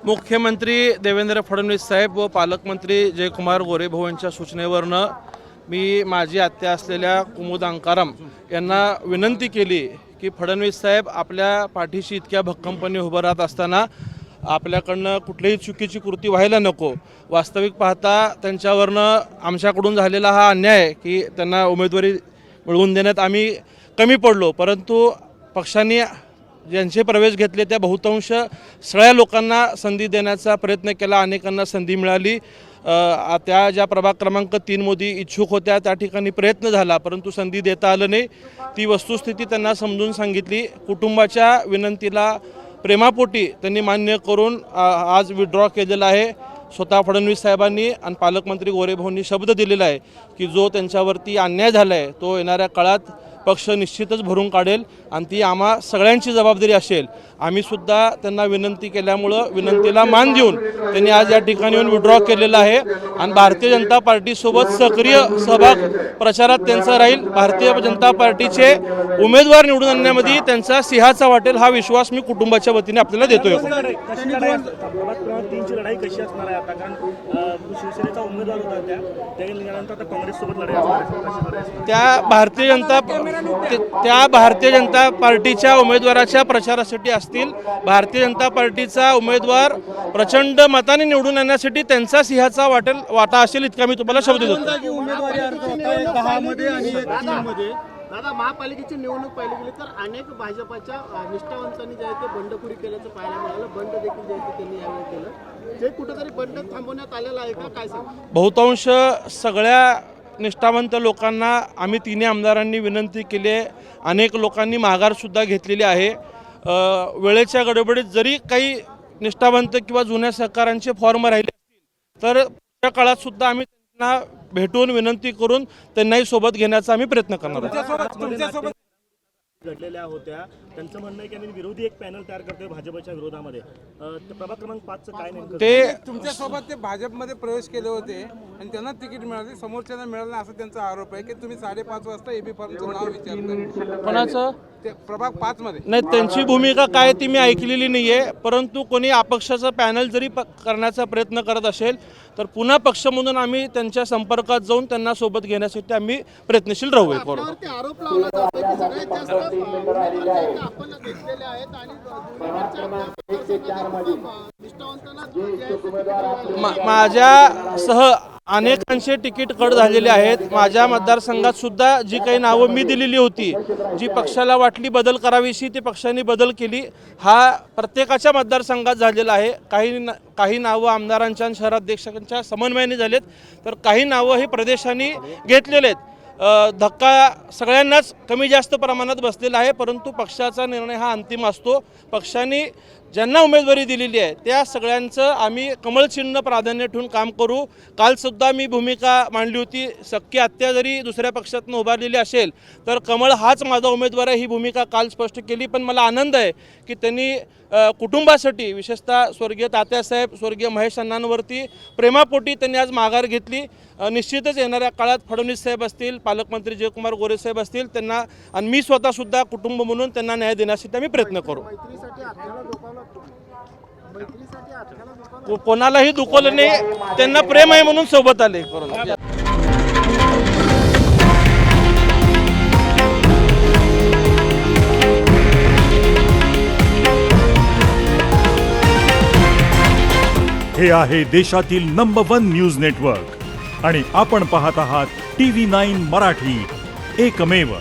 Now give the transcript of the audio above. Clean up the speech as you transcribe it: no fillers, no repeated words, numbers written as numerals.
मुख्यमंत्री देवेंद्र फडणवीस साहेब व पालकमंत्री जयकुमार गोरेभाऊ यांच्या सूचनेवरनं मी माझी आत्या असलेल्या कुमुद अंकाराम यांना विनंती केली की फडणवीस साहेब आपल्या पाठीशी इतक्या भक्कमपणे उभं राहत असताना आपल्याकडनं कुठलीही चुकीची कृती व्हायला नको। वास्तविक पाहता त्यांच्यावरनं आमच्याकडून झालेला हा अन्याय आहे की त्यांना उमेदवारी मिळवून देण्यात आम्ही कमी पडलो, परंतु पक्षाने ज्यांचे प्रवेश घेतले त्या बहुतांश सगळ्या लोकांना संधी देण्याचा प्रयत्न केला, अनेकांना संधी मिळाली। त्या ज्या प्रभाग क्रमांक 3 मध्ये इच्छुक होत्या त्या ठिकाणी प्रयत्न झाला, परंतु संधी देता आलं नाही। ती वस्तुस्थिती त्यांना समजून सांगितली। कुटुंबाच्या विनंतीला प्रेमापोटी त्यांनी मान्य करून आज विड्रॉ केलेला आहे। स्वतः फडणवीस साहेबांनी आणि पालकमंत्री गोरेभाऊंनी शब्द दिलेला आहे की जो त्यांच्यावरती अन्याय झाला आहे तो येणाऱ्या काळात पक्ष निश्चितच भरून काढेल आणि ती आम्हा सगळ्यांची जबाबदारी असेल। आम्ही सुद्धा त्यांना विनंती केल्यामुळं विनंतीला मान देऊन त्यांनी आज या ठिकाणी येऊन विड्रॉ केलेला आहे आणि भारतीय जनता पार्टीसोबत सक्रिय सहभाग प्रचारात त्यांचा राहील। भारतीय जनता पार्टीचे उमेदवार निवडून आणण्यामध्ये त्यांचा सिंहाचा वाटेल हा विश्वास मी कुटुंबाच्या वतीने आपल्याला देतोय। त्या भारतीय जनता पार्टीच्या उमेदवाराच्या प्रचारासाठी असतील। भारतीय जनता पार्टीचा उमेदवार प्रचंड मताने निवडून आणण्यासाठी त्यांचा सिंहाचा वाटा असेल इतका मी तुम्हाला शब्द देतो। दादा, महापालिकेची निवडणूक पाहिली गेली तर अनेक भाजपच्या निष्ठावंतांनी जे आहे ते बंडखोरी केल्याचं पाहायला मिळालं। बंड देखील जे आहे त्यांनी यावेळी केलं, जे कुठेतरी बंड थांबवण्यात आलेलं आहे का, काय सांग? बहुतांश सगळ्या निष्ठावंत लोकांना आम्ही तिन्ही आमदारांनी विनंती केली आहे। अनेक लोकांनी माघारसुद्धा घेतलेली आहे। वेळेच्या गडबडीत जरी काही निष्ठावंत किंवा जुन्या सहकारांचे फॉर्म राहिले असतील तर त्या काळात सुद्धा आम्ही त्यांना भेटून विनंती करून त्यांनाही सोबत घेण्याचा आम्ही प्रयत्न करणार आहोत। घडलेल्या होत्या त्यांचं म्हणणं आहे की आम्ही विरोधी एक पॅनल तयार करतोय भाजपच्या विरोधामध्ये। प्रभाग क्रमांक 5चं काय नेमकं ते तुमच्यासोबत ते भाजपमध्ये प्रवेश केले होते आणि त्यांना तिकीट मिळाले, समोरच्यांना मिळालं असं त्यांचा आरोप आहे की तुम्ही 5:30 वाजता एबी फॉर्मचं नाव विचारलं। कोणाचं? ते प्रभाग 5 मध्ये नाही, त्यांची भूमिका काय ती मी ऐकलेली नाहीये, परंतु कोणी अपक्षाचा पॅनल जरी करण्याचा प्रयत्न करत असेल तर पुन्हा पक्ष म्हणून आम्ही त्यांच्या संपर्कात जाऊन त्यांना सोबत घेण्यासाठी आम्ही प्रयत्नशील राहू। आरोप लावला जातोय की सगळ्यात जास्त उमेदवार आपण घेतलेले आहेत आणि माझ्यासह अनेकांचे तिकीट कट झालेले आहेत। माझ्या मतदारसंघात सुद्धा जी काही नावं मी दिलेली होती, जी पक्षाला वाटली बदल करावीशी ती पक्षाने बदल केली। हा प्रत्येकाच्या मतदारसंघात झालेला आहे। काही नावं आमदारांच्या आणि शहराध्यक्षांच्या समन्वयाने झालेत, तर काही नावं हे प्रदेशाने घेतलेले आहेत। धक्का सगळ्यांनाच कमी जास्त प्रमाणात बसलेला आहे, परंतु पक्षाचा निर्णय हा अंतिम असतो। पक्षाने ज्यांना उमेदवारी दिलेली आहे त्या सगळ्यांचं आम्ही कमळ चिन्ह प्राधान्य ठेवून काम करू। कालसुद्धा मी भूमिका मांडली होती, सख्खी आत्या जरी दुसऱ्या पक्षातून उभारलेली असेल तर कमळ हाच माझा उमेदवार आहे, ही भूमिका काल स्पष्ट केली। पण मला आनंद आहे की त्यांनी कुटुंबासाठी, विशेषतः स्वर्गीय तात्यासाहेब, स्वर्गीय महेश अण्णांवरती प्रेमापोटी त्यांनी आज माघार घेतली। निश्चितच येणाऱ्या काळात फडणवीस साहेब असतील, पालकमंत्री जयकुमार गोरेसाहेब असतील, त्यांना आणि मी स्वतःसुद्धा कुटुंब म्हणून त्यांना न्याय देण्यासाठी आम्ही प्रयत्न करू। कोणालाही दुखवलं नाही, त्यांना प्रेम आहे म्हणून सोबत आले करून। हे आहे देशातील नंबर 1 न्यूज नेटवर्क आणि आपण पाहत आहात TV9 मराठी, एकमेव।